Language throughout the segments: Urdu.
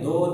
2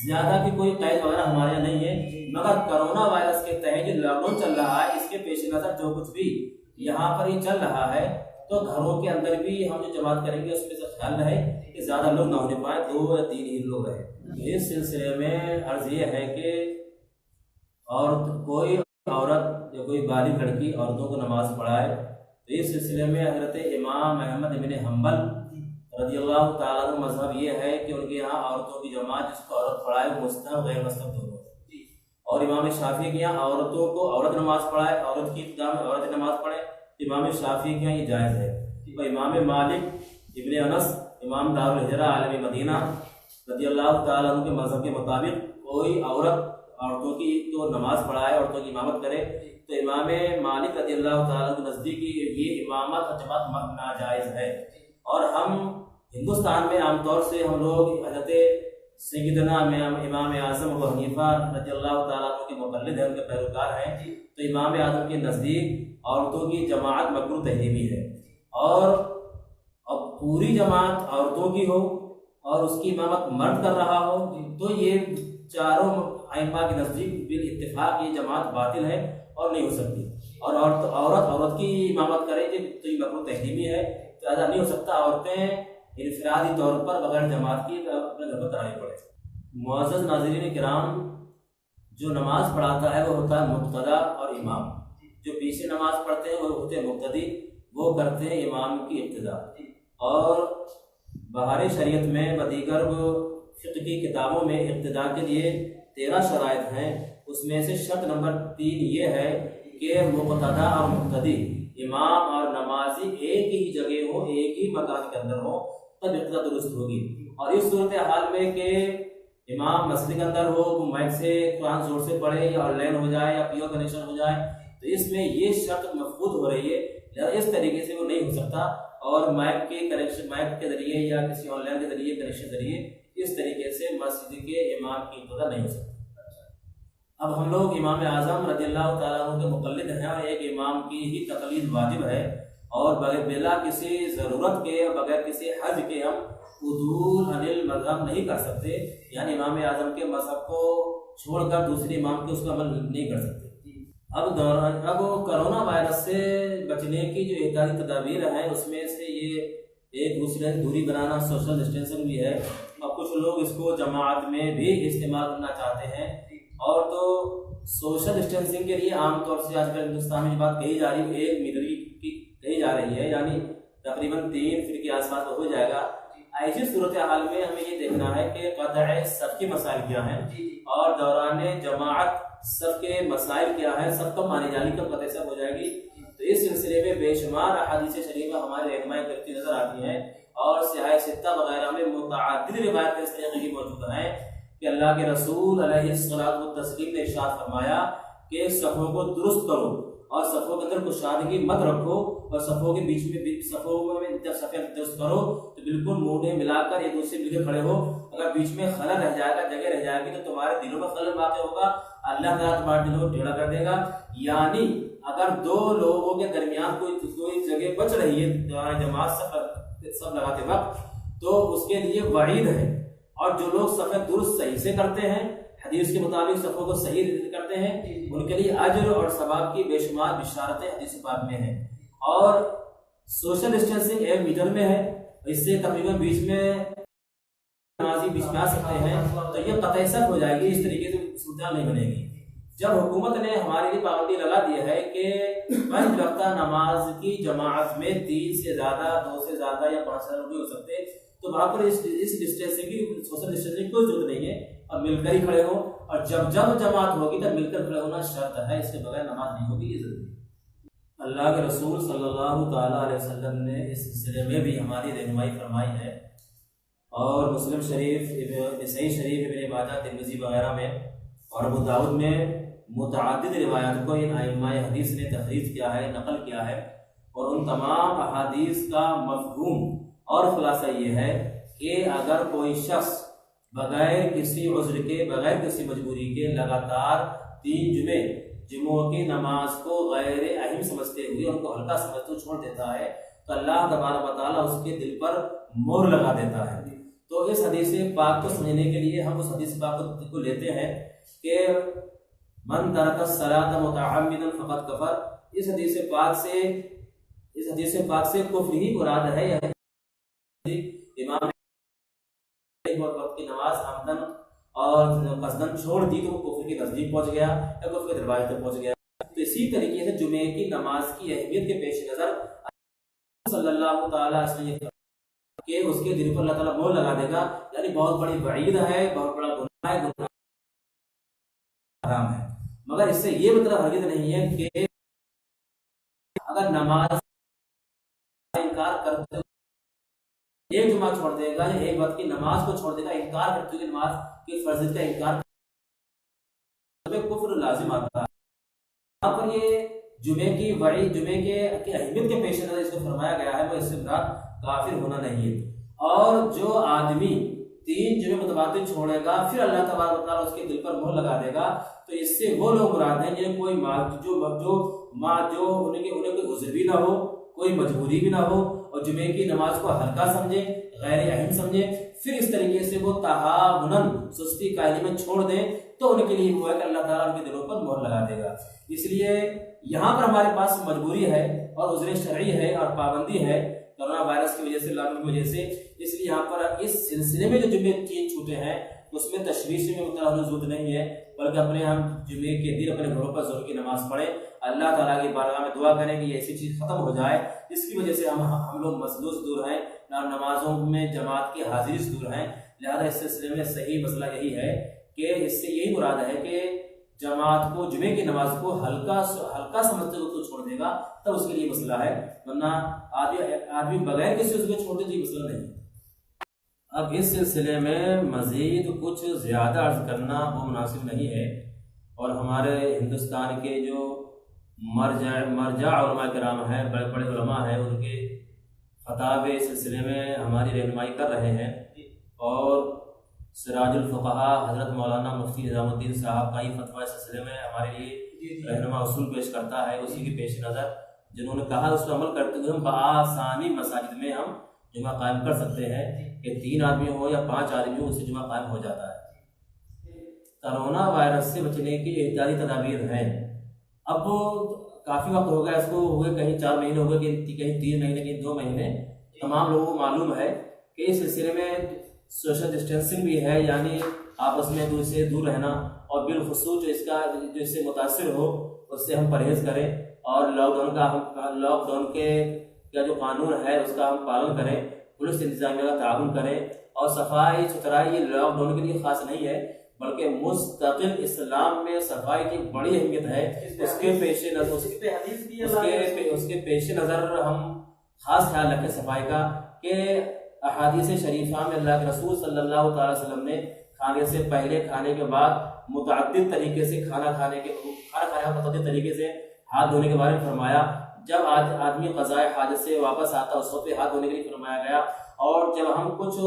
زیادہ کی کوئی قید وغیرہ ہمارے یہاں نہیں ہے، مگر کرونا وائرس کے تحت جو لاک ڈاؤن چل رہا ہے اس کے پیش نظر جو کچھ بھی یہاں پر یہ چل رہا ہے تو گھروں کے اندر بھی ہم جو جماعت کریں گے اس پہ خیال رہے کہ زیادہ لوگ نہ ہونے پائے، 2 یا 3 ہی لوگ رہے۔ اس سلسلے میں عرض یہ ہے کہ کوئی عورت یا کوئی بالغ لڑکی عورتوں کو نماز پڑھائے تو اس سلسلے میں حضرت امام احمد بن حنبل رضی اللہ تعالیٰ عنہ مذہب یہ ہے کہ ان کے یہاں عورتوں کی جماعت جس کو عورت پڑھائے وہ مستحب غیر مستحب دونوں ہے، اور امام شافعی کے یہاں عورتوں کو عورت نماز پڑھائے، عورت کی ابتدا میں عورت نماز پڑھے، امام شافعی کے یہاں یہ جائز ہے۔ اور امام مالک ابن انس امام دار الہجرہ عالم مدینہ رضی اللہ تعالیٰ عنہ کے مذہب کے مطابق کوئی عورتوں کی تو نماز پڑھائے، عورتوں کی امامت کرے تو امام مالک رضی اللہ تعالیٰ کے نزدیک یہ امامت اور جماعت ناجائز ہے۔ اور ہم ہندوستان میں عام طور سے ہم لوگ حضرت سیدنا امام اعظم ابو حنیفہ رضی اللہ تعالیٰ عنہ کے مقلد ہیں، ان کے پیروکار ہیں، تو امام اعظم کے نزدیک عورتوں کی جماعت مکروہ تحریمی ہے، اور اب پوری جماعت عورتوں کی ہو اور اس کی امامت مرد کر رہا ہو تو یہ چاروں ائمہ کے نزدیک بالاتفاق یہ جماعت باطل ہے اور نہیں ہو سکتی، اور عورت کی امامت کرے تو یہ مکروہ تحریمی ہے، تو ایسا نہیں ہو سکتا، عورتیں انفرادی طور پر بغیر جماعت کی اپنے گھر پر تراویح پڑھے۔ معزز ناظرین کرام، جو نماز پڑھاتا ہے وہ ہوتا ہے مقتدا اور امام، جو پیچھے نماز پڑھتے ہیں وہ ہوتے ہیں مقتدی، وہ کرتے ہیں امام کی ابتدا۔ اور بہار شریعت میں بدیگر فقہ کی کتابوں میں ابتدا کے لیے 13 شرائط ہیں، اس میں سے شرط نمبر 3 یہ ہے کہ مقتدا اور مقتدی امام اور نمازی ایک ہی جگہ ہو، ایک ہی مکان کے اندر ہو تب ابتدا درست ہوگی۔ اور اس صورتحال میں کہ امام مسجد کے اندر ہو، مائک سے قرآن زور سے پڑھے یا آن لائن ہو جائے یا پیور کنیکشن ہو جائے تو اس میں یہ شرط مفقود ہو رہی ہے، لہٰذا اس طریقے سے وہ نہیں ہو سکتا، اور مائک کے ذریعے یا کسی آن لائن کے ذریعے کنیکشن کے ذریعے اس طریقے سے مسجد کے امام کی ابتدا نہیں ہو سکتی۔ اب ہم لوگ امام اعظم رضی اللہ تعالیٰ عنہ کے مقلد ہیں اور ایک امام کی ہی تقلید واجب ہے، اور بلا کسی ضرورت کے بغیر کسی حج کے ہم عدول عن المذہب نہیں کر سکتے، یعنی امام اعظم کے مذہب کو چھوڑ کر دوسرے امام کے اس کا عمل نہیں کر سکتے۔ اب کرونا وائرس سے بچنے کی جو احتیاطی تدابیر ہیں اس میں سے یہ ایک دوسرے سے دوری بنانا، سوشل ڈسٹینسنگ بھی ہے، اور کچھ لوگ اس کو جماعت میں بھی استعمال کرنا چاہتے ہیں، اور تو سوشل ڈسٹینسنگ کے لیے عام طور سے آج کل ہندوستان میں بات کہی جا رہی ہے 1 میٹر کی کہی جا رہی ہے، یعنی تقریباً 3 فٹ کے آس پاس ہو جائے گا۔ ایسی صورتحال میں ہمیں یہ دیکھنا ہے کہ قطع صف کے مسائل کیا ہیں اور دوران جماعت صف کے مسائل کیا ہیں، سب کب مانی جانی کب قطع صف ہو جائے گی۔ تو اس سلسلے میں بے شمار احادیث شریفہ ہمارے رہنمائی کرتی نظر آتی ہیں، اور سیاہ ستہ وغیرہ میں متعدد روایتیں اس طریقے کی موجود ہیں کہ اللہ کے رسول علیہ الصلوۃ والتسلیم نے ارشاد فرمایا کہ صفوں کو درست کرو اور صفوں کے اندر کشادگی مت رکھو، اور صفوں کے بیچ میں صفوں میں جب صفیں درست کرو تو بالکل منہ ملا کر ایک دوسرے مل کے کھڑے ہو، اگر بیچ میں خلل رہ جائے گا، جگہ رہ جائے گی تو تمہارے دلوں میں خلل واقع ہوگا، اللہ تعالیٰ تمہارے دلوں کو ٹیڑھا کر دے گا۔ یعنی اگر 2 لوگوں کے درمیان کوئی جگہ بچ رہی ہے دوران جماعت سب لگاتے وقت تو اس کے لیے وعید ہے، اور جو لوگ صفیں درست صحیح سے کرتے ہیں، حدیث کے مطابق صفوں کو صحیح کرتے ہیں، ان کے لیے اجر اور ثواب کی بے شمار بشارتیں حدیث پاک میں ہیں۔ اور سوشل ڈسٹینسنگ 1 میٹر میں ہے، اس سے تقریباً بیچ میں نمازی بیچ میں آ سکتے ہیں، تو یہ قطع صف ہو جائے گی، اس طریقے سے صورتحال نہیں بنے گی۔ جب حکومت نے ہمارے لیے پابندی لگا دی ہے کہ 5 وقتہ نماز کی جماعت میں 3 سے زیادہ، 2 سے زیادہ یا 5 سے زیادہ نہیں ہو سکتے، تو وہاں پر اس ڈسٹینسنگ کی سوشل ڈسٹینسنگ کی کوئی ضرورت نہیں ہے، اور مل کر ہی کھڑے ہو، اور جب جماعت ہوگی تب مل کر کھڑے ہونا شرط ہے، اس کے بغیر نماز نہیں ہوگی، یہ ضروری ہے۔ اللہ کے رسول صلی اللہ تعالیٰ علیہ وسلم نے اس سلسلے میں بھی ہماری رہنمائی فرمائی ہے، اور مسلم شریف، صحیح شریف، ابن ماجہ، ترمذی وغیرہ میں اور ابو داؤد میں متعدد روایات کو ان ائمہ حدیث نے تخریج کیا ہے، نقل کیا ہے، اور ان تمام احادیث کا مفہوم اور خلاصہ یہ ہے کہ اگر کوئی شخص بغیر کسی عذر کے، بغیر کسی مجبوری کے لگاتار 3 جمعوں کی نماز کو غیر اہم سمجھتے ہوئے ان کو ہلکا سمجھتے چھوڑ دیتا ہے تو اللہ تبارک و تعالیٰ اس کے دل پر مہر لگا دیتا ہے۔ تو تو اس حدیث پاک کو سمجھنے کے لیے ہم اس حدیث پاک کو لیتے ہیں کہ من ترک الصلاۃ متعمدا فقد کفر. اس حدیث پاک سے کفر ہی مراد ہے. امام نے ایک وقت کی نماز عمدن اور قصدن چھوڑ دی تو وہ کفر کی نزدیک پہنچ گیا یا کفر کی دروازے تک پہنچ گیا. تو اسی طریقے سے جمعے کی نماز کی اہمیت کے پیش نظر صلی اللہ تعالی علیہ وسلم کہ اس کے دل پر اللہ تعالیٰ مہر لگا دے گا. یعنی بہت بڑی وعید ہے, بہت بڑا گناہ ہے, گناہ حرام ہے. مگر اس سے یہ مطلب ہرگز نہیں ہے کہ اگر نماز انکار کرتے ایک جمعہ چھوڑ دے گا یا ایک وقت کی نماز کو چھوڑ دے گا, انکار کرتے ہوئے نماز کی فرضیت کا انکار کفر لازم آتا ہے. یہاں پر یہ جمعے کی وعید, جمعے کے اہمیت کے پیش نظر اس کو فرمایا گیا ہے, وہ اس سے مراد کافر ہونا نہیں ہے. اور جو آدمی 3 جمعے متواتر چھوڑے گا پھر اللہ تبارک و تعالیٰ اس کے دل پر مہر لگا دے گا, تو اس سے وہ لوگ مراد ہیں جنہیں کوئی انہیں کوئی عذر بھی نہ ہو, کوئی مجبوری بھی نہ ہو, اور جمعے کی نماز کو ہلکا سمجھے, غیر اہم سمجھے, پھر اس طریقے سے وہ تہاوناً سستی قائلی میں چھوڑ دیں, تو ان کے لیے وہ ہے کہ اللہ تعالیٰ ان کے دلوں پر مہر لگا دے گا. اس لیے یہاں پر ہمارے پاس مجبوری ہے اور عذر شرعی ہے اور پابندی ہے کورونا وائرس کی وجہ سے, لاک ڈاؤن کی وجہ سے. اس لیے یہاں پر اس سلسلے میں جو جمعے 3 چھوٹے ہیں اس میں تشویش میں مبتلا ہونے کی ضرورت نہیں ہے, بلکہ اپنے ہم جمعے کے دن اپنے گھروں پر ظہر کی نماز پڑھیں, اللہ تعالیٰ کی بارگاہ میں دعا کریں کہ یہ ایسی چیز ختم ہو جائے جس کی وجہ سے ہم لوگ مصلوح سے دور ہیں اور نمازوں میں جماعت کی حاضری سے دور ہیں. لہذا اس سلسلے میں صحیح مسئلہ یہی ہے کہ اس سے یہی مراد ہے کہ جماعت کو, جمعے کی نماز کو ہلکا سمجھتے ہوئے تو چھوڑ دے گا تب اس کے لیے مسئلہ ہے, ورنہ آدمی بغیر کسی اس کو چھوڑ دے تو یہ مسئلہ نہیں. اب اس سلسلے میں مزید کچھ زیادہ عرض کرنا وہ مناسب نہیں ہے, اور ہمارے ہندوستان کے جو مرجع علماء کرام ہیں, بڑے بڑے علماء ہیں, ان کے فتاوے اس سلسلے میں ہماری رہنمائی کر رہے ہیں. اور سراج الفقہا حضرت مولانا مفتی نظام الدین صاحب کا ہی فتویٰ اس سلسلے میں ہمارے لیے رہنما اصول پیش کرتا ہے. اسی کے پیش نظر جنہوں نے کہا اس پر عمل کرتے ہوئے ہم بآسانی مساجد میں ہم جمعہ قائم کر سکتے ہیں کہ 3 آدمی ہو یا 5 آدمی ہو, اس سے جمعہ قائم ہو جاتا ہے. کرونا وائرس سے بچنے کی احتیاطی تدابیر ہیں. اب کافی وقت ہو گیا اس کو, ہوئے کہیں 4 مہینے ہو گئے, کہیں 3 مہینے, کہیں 2 مہینے. تمام لوگوں کو معلوم ہے کہ اس سلسلے میں سوشل ڈسٹینسنگ بھی ہے, یعنی آپس میں دور سے دور رہنا, اور بالخصوص جو اس سے متاثر ہو اس سے ہم پرہیز کریں, اور لاک ڈاؤن کے جو قانون ہے اس کا ہم پالن کریں, پولیس انتظامیہ کا تعاون کریں. اور صفائی ستھرائی یہ لاک ڈاؤن کے لیے خاص نہیں ہے, بلکہ مستقل اسلام میں صفائی کی بڑی اہمیت ہے. اس کے پیش نظر ہم خاص خیال رکھیں صفائی کا, کہ احادیث شریفہ میں اللہ کے رسول صلی اللہ تعالی وسلم نے کھانے سے پہلے, کھانے کے بعد متعدد طریقے سے کھانا کھانے متعدد طریقے سے ہاتھ دھونے کے بارے میں فرمایا. جب آدمی قضاء حاجت سے واپس آتا اس وقت ہاتھ دھونے کے لیے فرمایا گیا, اور جب ہم کچھ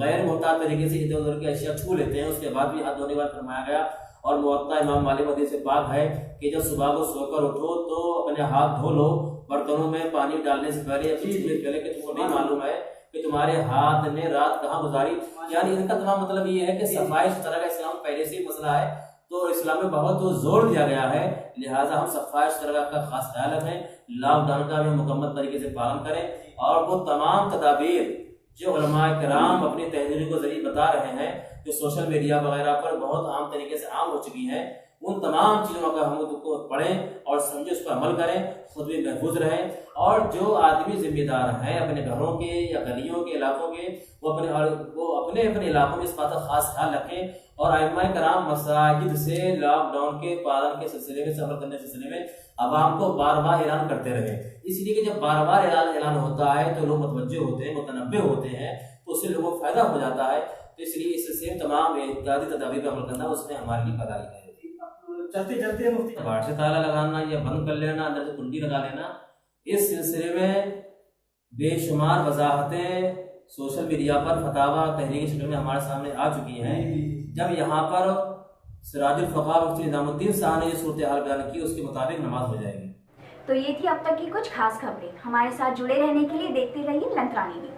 غیر محتاط طریقے سے ادھر ادھر کی اشیاء چھو لیتے ہیں اس کے بعد بھی ہاتھ دھونے کے بعد فرمایا گیا. اور موطا امام مالک حدیث سے پاک ہے کہ جب صبح کو سو کر اٹھو تو اپنے ہاتھ دھو لو, برتنوں میں پانی ڈالنے سے پہلے یا کچھ دیر پہلے, کہ تم کو نہیں معلوم ہے کہ تمہارے ہاتھ نے رات کہاں گزاری. یعنی ان کا تمام مطلب یہ ہے کہ صفائی ستھرائی کا اسلام پہلے سے ہی مسئلہ ہے, تو اسلام میں بہت زور دیا گیا ہے. لہٰذا ہم صفائی ستھرائی کا خاص خیال رکھیں, لاک ڈاؤن کا بھی مکمل طریقے سے پالن کریں, اور وہ تمام تدابیر جو علماء کرام اپنی تحریروں کو ذریعے بتا رہے ہیں, جو سوشل میڈیا وغیرہ پر بہت عام طریقے سے عام ہو چکی ہیں, ان تمام چیزوں کا ہم کو پڑھیں اور سمجھیں, اس پر عمل کریں, خود بھی محفوظ رہیں. اور جو آدمی ذمہ دار ہیں اپنے گھروں کے یا گلیوں کے علاقوں کے, وہ اپنے علاقوں میں اس بات کا خاص خیال رکھیں, اور ائمہ کرام مساجد سے لاک ڈاؤن کے پالن کے سلسلے میں, عمل کرنے کے سلسلے میں عوام کو بار بار اعلان کرتے رہیں. اس لیے کہ جب بار بار اعلان ہوتا ہے تو لوگ متوجہ ہوتے ہیں, متنبہ ہوتے ہیں, تو اس سے لوگوں کو فائدہ ہو جاتا ہے. تو اس لیے اس سے تمام احتیاطی تدابیر پر عمل کرنا اس میں ہمارے لیے بھلائی ہے. چلتے مفتی باہر سے تالا لگانا یا بند کر لینا, اندر سے کنڈی لگا لینا, اس سلسلے میں بے شمار وضاحتیں سوشل میڈیا پر فتاوی تحریری شکل میں ہمارے سامنے آ چکی ہیں. جب یہاں پر سراج الفقہا مفتی نظام الدین صاحب نے یہ صورتحال بیان کی, اس کے مطابق نماز ہو جائے گی. تو یہ تھی اب تک کی کچھ خاص خبریں. ہمارے ساتھ جڑے رہنے کے لیے دیکھتے رہیے لنترانی نیوز.